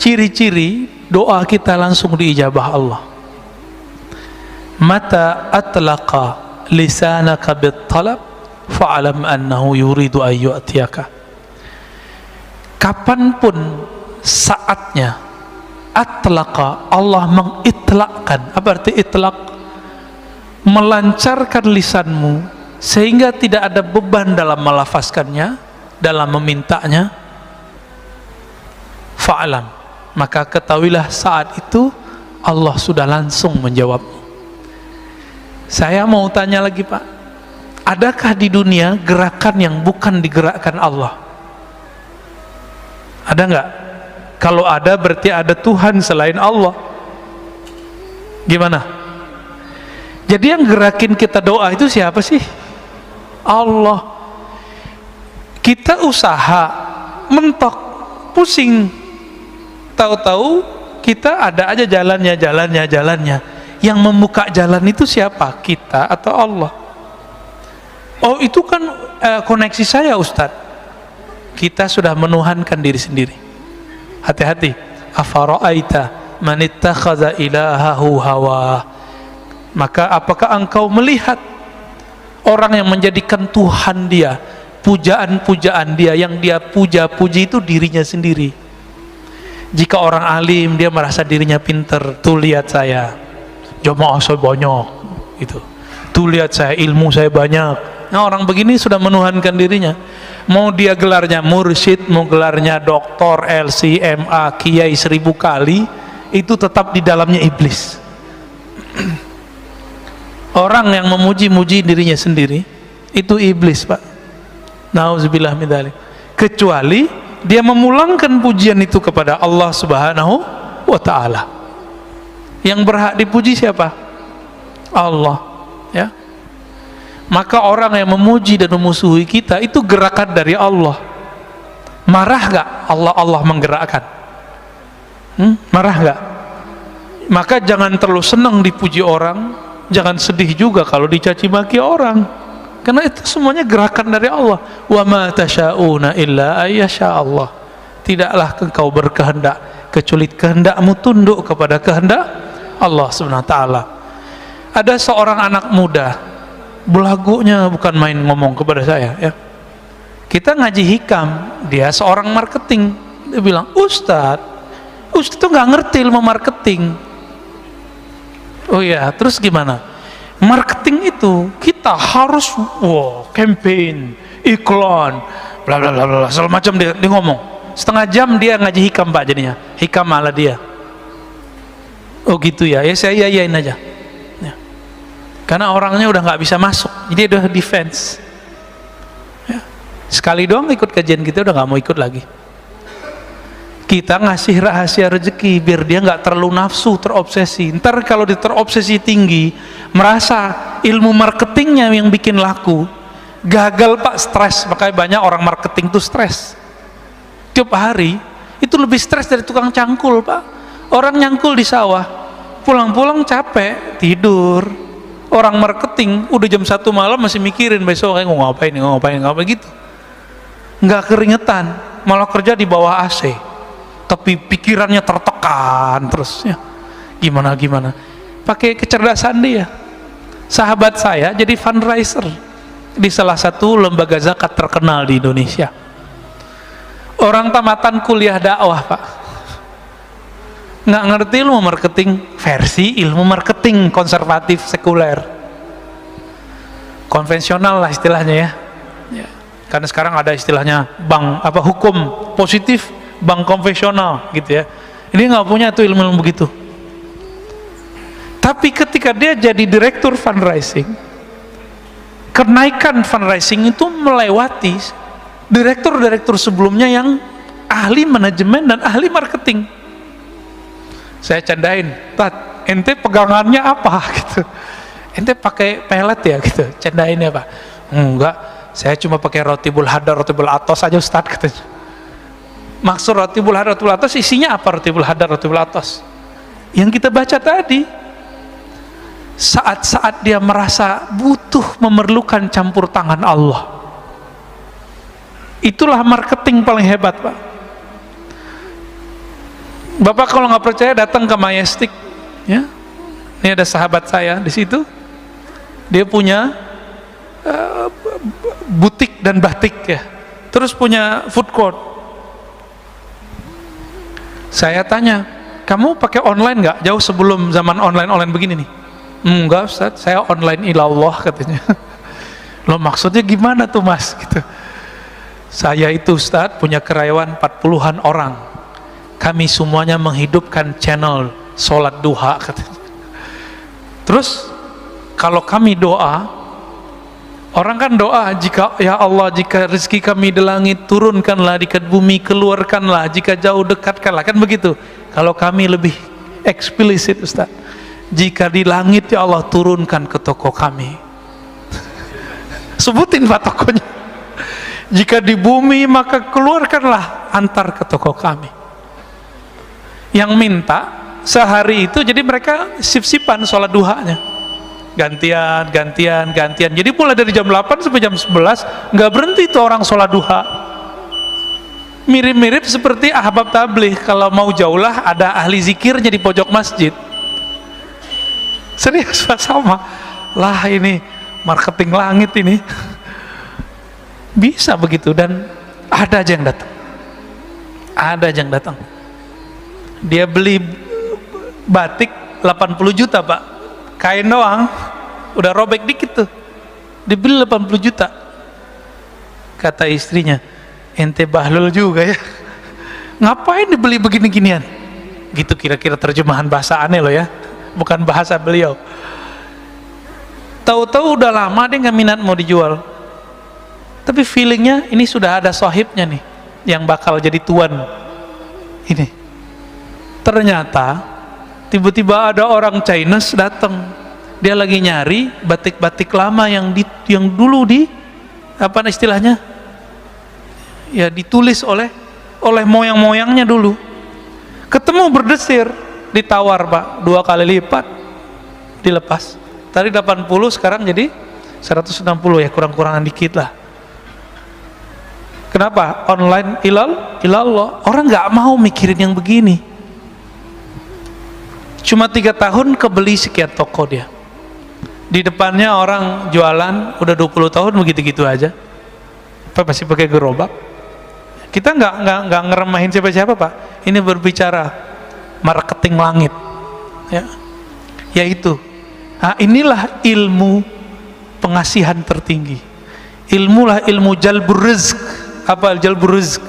ciri-ciri doa kita langsung diijabah Allah. Mata atlaqa lisanaka bit-talab fa'alam annahu yuridu an yu'tiyaka. Kapanpun saatnya atlaqa, Allah mengitlakkan. Apa arti itlak? Melancarkan lisanmu sehingga tidak ada beban dalam melafazkannya, dalam memintanya. Fa'alam, maka ketahuilah saat itu Allah sudah langsung menjawab. Saya mau tanya lagi Pak, adakah di dunia gerakan yang bukan digerakkan Allah? Ada nggak? Kalau ada berarti ada Tuhan selain Allah. Gimana? Jadi yang gerakin kita doa itu siapa sih? Allah. Kita usaha, mentok, pusing, tahu-tahu kita ada aja jalannya. Yang membuka jalan itu siapa? Kita atau Allah? Oh itu kan koneksi saya Ustadz. Kita sudah menuhankan diri sendiri. Hati-hati. Afara'aita man ittakhadha ilahahu hawa. Maka apakah engkau melihat orang yang menjadikan Tuhan dia, pujaan-pujaan dia, yang dia puja-puji itu dirinya sendiri. Jika orang alim dia merasa dirinya pinter, tuh lihat saya jamaah saya banyak itu, tuh lihat saya ilmu saya banyak. Nah orang begini sudah menuhankan dirinya. Mau dia gelarnya mursyid, mau gelarnya doktor, LCMA, kiai 1000 kali, itu tetap di dalamnya iblis. Orang yang memuji-muji dirinya sendiri itu iblis Pak. Nauzubillah min dzalik. Kecuali dia memulangkan pujian itu kepada Allah Subhanahu wa ta'ala. Yang berhak dipuji siapa? Allah, ya. Maka orang yang memuji dan memusuhi kita itu gerakan dari Allah. Marah gak Allah menggerakkan? Marah gak? Maka jangan terlalu senang dipuji orang, jangan sedih juga kalau dicaci maki orang, karena itu semuanya gerakan dari Allah. Wa ma tasyauna illa ayyasha Allah. Tidaklah engkau berkehendak kecuali kehendakmu tunduk kepada kehendak Allah Subhanahu wa taala. Ada seorang anak muda, belagunya bukan main ngomong kepada saya, ya. Kita ngaji hikam, dia seorang marketing. Dia bilang, Ustadz tuh nggak ngerti ilmu marketing. Oh ya, terus gimana? Marketing itu kita harus campaign, iklan, bla bla bla bla, segala macam dia ngomong. Setengah jam dia ngaji hikam Pak jadinya. Hikam malah dia. Oh gitu ya, ya saya iyain aja. Ya. Karena orangnya udah nggak bisa masuk, jadi udah defense. Ya. Sekali doang ikut kajian kita udah nggak mau ikut lagi. Kita ngasih rahasia rezeki biar dia nggak terlalu nafsu, terobsesi. Ntar kalau dia terobsesi tinggi, merasa ilmu marketingnya yang bikin laku, gagal Pak, stres. Makanya banyak orang marketing tuh stres. Tiap hari itu lebih stres dari tukang cangkul Pak. Orang nyangkul di sawah, pulang-pulang capek, tidur. Orang marketing udah jam 1 malam masih mikirin besok kayak ngapain gitu. Nggak keringetan, malah kerja di bawah AC. Tapi pikirannya tertekan terus ya. Gimana pakai kecerdasan dia. Sahabat saya jadi fundraiser di salah satu lembaga zakat terkenal di Indonesia. Orang tamatan kuliah dakwah Pak, nggak ngerti ilmu marketing versi ilmu marketing konservatif sekuler, konvensional lah istilahnya ya. Karena sekarang ada istilahnya hukum positif, bank konvensional gitu ya. Ini nggak punya tuh ilmu begitu. Tapi ketika dia jadi direktur fundraising, kenaikan fundraising itu melewati direktur-direktur sebelumnya yang ahli manajemen dan ahli marketing. Saya candain, Tat, ente pegangannya apa gitu? Ente pakai pelet ya gitu? Candain ya Pak? Enggak, saya cuma pakai rotibul hadar, rotibul atos aja Ustaz katanya. Maksud rotibul hadar, rotibul atos isinya apa? Rotibul hadar, rotibul atos yang kita baca tadi. Saat-saat dia merasa butuh, memerlukan campur tangan Allah, itulah marketing paling hebat Pak. Bapak kalau nggak percaya datang ke Majestic, ya. Ini ada sahabat saya di situ, dia punya butik dan batik ya, terus punya food court. Saya tanya, kamu pakai online nggak? Jauh sebelum zaman online begini nih. Enggak Ustaz, saya online ilallah katanya. Loh maksudnya gimana tuh Mas? Gitu. Saya itu Ustaz punya karyawan 40-an orang. Kami semuanya menghidupkan channel sholat duha katanya. Terus kalau kami doa, orang kan doa, jika ya Allah, jika rezeki kami di langit turunkanlah, di bumi keluarkanlah, jika jauh dekatkanlah, kan begitu. Kalau kami lebih eksplisit Ustaz, jika di langit ya Allah turunkan ke toko kami. Sebutin Pak tokonya. Jika di bumi maka keluarkanlah, antar ke toko kami. Yang minta sehari itu, jadi mereka sip-sipan sholat duhanya, gantian. Jadi mulai dari jam 8 sampai jam 11 nggak berhenti tuh orang sholat duha. Mirip-mirip seperti ahbab tabligh, kalau mau jauh lah ada ahli zikirnya di pojok masjid. Serius Pak, sama lah, ini marketing langit ini. Bisa begitu, dan ada aja yang datang. Dia beli batik 80 juta Pak, kain doang udah robek dikit tuh, dibeli 80 juta. Kata istrinya, ente bahlul juga ya, ngapain dibeli begini-ginian gitu, kira-kira terjemahan bahasa aneh loh ya, bukan bahasa beliau. Tahu-tahu udah lama dia nggak minat mau dijual, tapi feelingnya ini sudah ada sahibnya nih yang bakal jadi tuan ini. Ternyata tiba-tiba ada orang Chinese datang, dia lagi nyari batik-batik lama yang dulu apa istilahnya ya, ditulis oleh moyang-moyangnya dulu. Ketemu berdesir, ditawar Pak 2 kali lipat, dilepas. Tadi 80 sekarang jadi 160 ya, kurang-kurangan dikit lah. Kenapa? Online ilallah. Orang nggak mau mikirin yang begini. Cuma 3 tahun kebeli sekian toko dia. Di depannya orang jualan udah 20 tahun begitu-gitu aja. Apa masih pakai gerobak? Kita nggak ngeremahin siapa-siapa Pak. Ini berbicara marketing langit. Ya. Yaitu, inilah ilmu pengasihan tertinggi. Ilmu jalbur rizq. Apa jalbur rizq?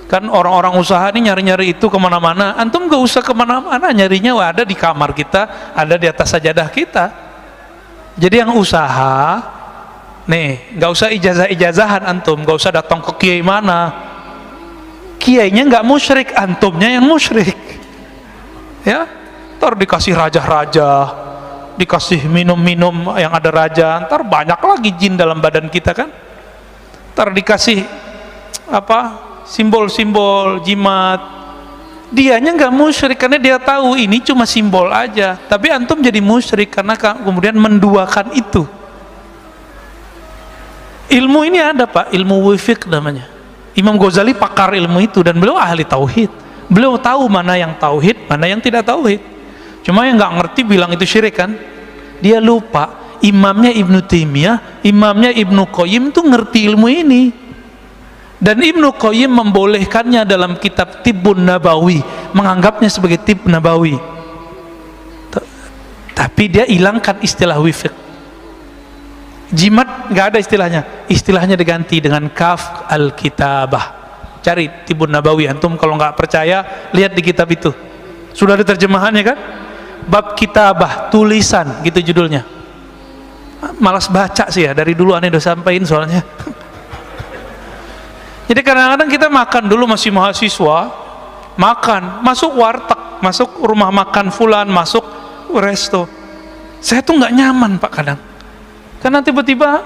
Kan orang-orang usaha ini nyari-nyari itu kemana-mana. Antum gak usah kemana-mana, nyarinya ada di kamar kita, ada di atas sajadah kita. Jadi yang usaha nih, gak usah ijazah-ijazahan antum, gak usah datang ke kiai mana. Kiainya gak musyrik, antumnya yang musyrik. Ya, ntar dikasih raja-raja, dikasih minum-minum yang ada raja, ntar banyak lagi jin dalam badan kita kan. Ntar dikasih apa, simbol-simbol jimat. Dianya nggak musyrik karena dia tahu ini cuma simbol aja, tapi antum jadi musyrik karena kemudian menduakan itu. Ilmu ini ada Pak, ilmu wifiq namanya. Imam Ghazali pakar ilmu itu, dan beliau ahli tauhid. Beliau tahu mana yang tauhid, mana yang tidak tauhid. Cuma yang nggak ngerti bilang itu syirik kan. Dia lupa imamnya Ibnu Taimiyah, imamnya Ibnu Qayyim tuh ngerti ilmu ini. Dan Ibnu Qayyim membolehkannya dalam kitab Tibbun Nabawi, menganggapnya sebagai tib nabawi. Tapi dia hilangkan istilah wifiq. Jimat nggak ada istilahnya, istilahnya diganti dengan kaf al-kitabah. Cari Tibbun Nabawi, antum kalau nggak percaya lihat di kitab itu, sudah ada terjemahannya kan, bab kitabah, tulisan gitu judulnya. Malas baca sih ya, dari dulu aneh udah sampein soalnya. Jadi kadang-kadang kita makan dulu masih mahasiswa, makan, masuk warteg, masuk rumah makan fulan, masuk resto, saya tuh nggak nyaman Pak kadang, karena tiba-tiba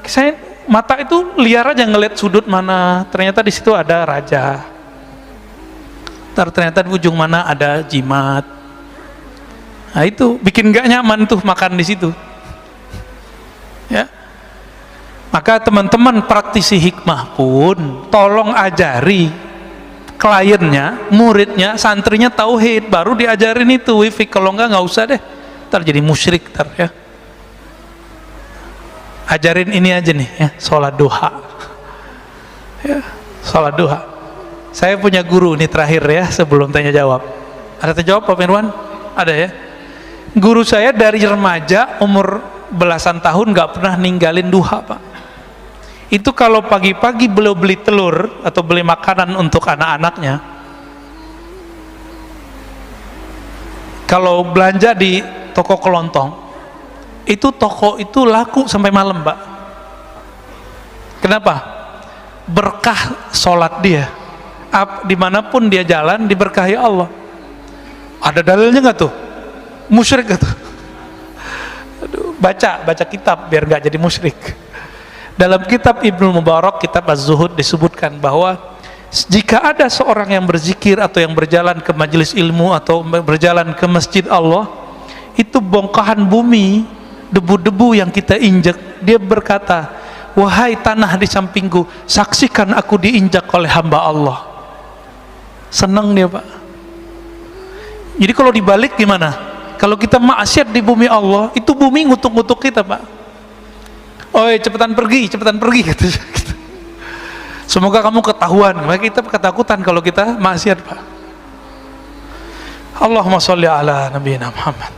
saya mata itu liar aja ngeliat sudut mana, ternyata di situ ada raja, ternyata di ujung mana ada jimat. Nah itu bikin nggak nyaman tuh makan di situ, ya. Maka teman-teman praktisi hikmah pun tolong ajari kliennya, muridnya, santrinya tauhid, baru diajarin itu wifi. Kalau enggak usah deh, ntar jadi musyrik ntar ya. Ajarin ini aja nih ya, sholat duha ya, sholat duha. Saya punya guru nih terakhir ya, sebelum tanya jawab. Ada tanya jawab Pak Firman? Ada ya. Guru saya dari remaja umur belasan tahun nggak pernah ninggalin duha Pak. Itu kalau pagi-pagi beliau beli telur atau beli makanan untuk anak-anaknya, kalau belanja di toko kelontong, itu toko itu laku sampai malam Pak. Kenapa? Berkah sholat dia, dimanapun dia jalan diberkahi Allah. Ada dalilnya nggak tuh? Musyrik nggak tuh? Aduh, baca kitab biar nggak jadi musyrik. Dalam kitab Ibnu Mubarak, kitab Az-Zuhud, disebutkan bahwa jika ada seorang yang berzikir atau yang berjalan ke majelis ilmu atau berjalan ke masjid Allah, itu bongkahan bumi, debu-debu yang kita injak, dia berkata, wahai tanah di sampingku, saksikan aku diinjak oleh hamba Allah. Senang dia Pak. Jadi kalau dibalik gimana? Kalau kita maksiat di bumi Allah, itu bumi ngutuk-ngutuk kita Pak. Oi, cepetan pergi gitu. Semoga kamu ketahuan. Maka kita ketakutan kalau kita maksiat Pak. Allahumma sholli ala nabiyina Muhammad.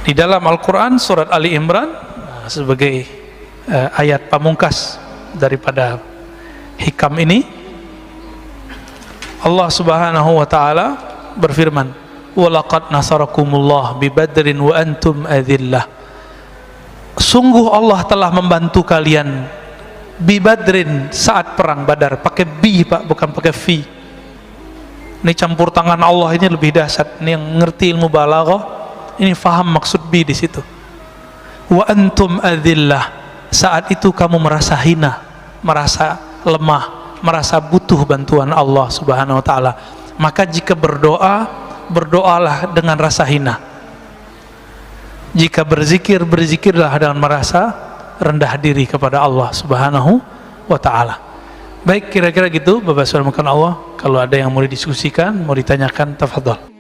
Di dalam Al-Quran surat Ali Imran, sebagai ayat pamungkas daripada hikam ini, Allah Subhanahu wa taala berfirman, walaqad nasarakumullah bi badrin wa antum adillah. Sungguh Allah telah membantu kalian bi badrin, saat perang Badar. Pakai bi Pak, bukan pakai fi. Ini campur tangan Allah ini lebih dahsyat. Ini yang ngerti ilmu balaghah, ini faham maksud bi di situ. Wa antum adillah, saat itu kamu merasa hina, merasa lemah, merasa butuh bantuan Allah Subhanahu wa taala. Maka jika berdoa, berdoalah dengan rasa hina. Jika berzikir, berzikirlah dengan merasa rendah diri kepada Allah Subhanahu wa ta'ala. Baik, kira-kira gitu Bapak Saudara Allah. Kalau ada yang mau didiskusikan, mau ditanyakan, tafadhol.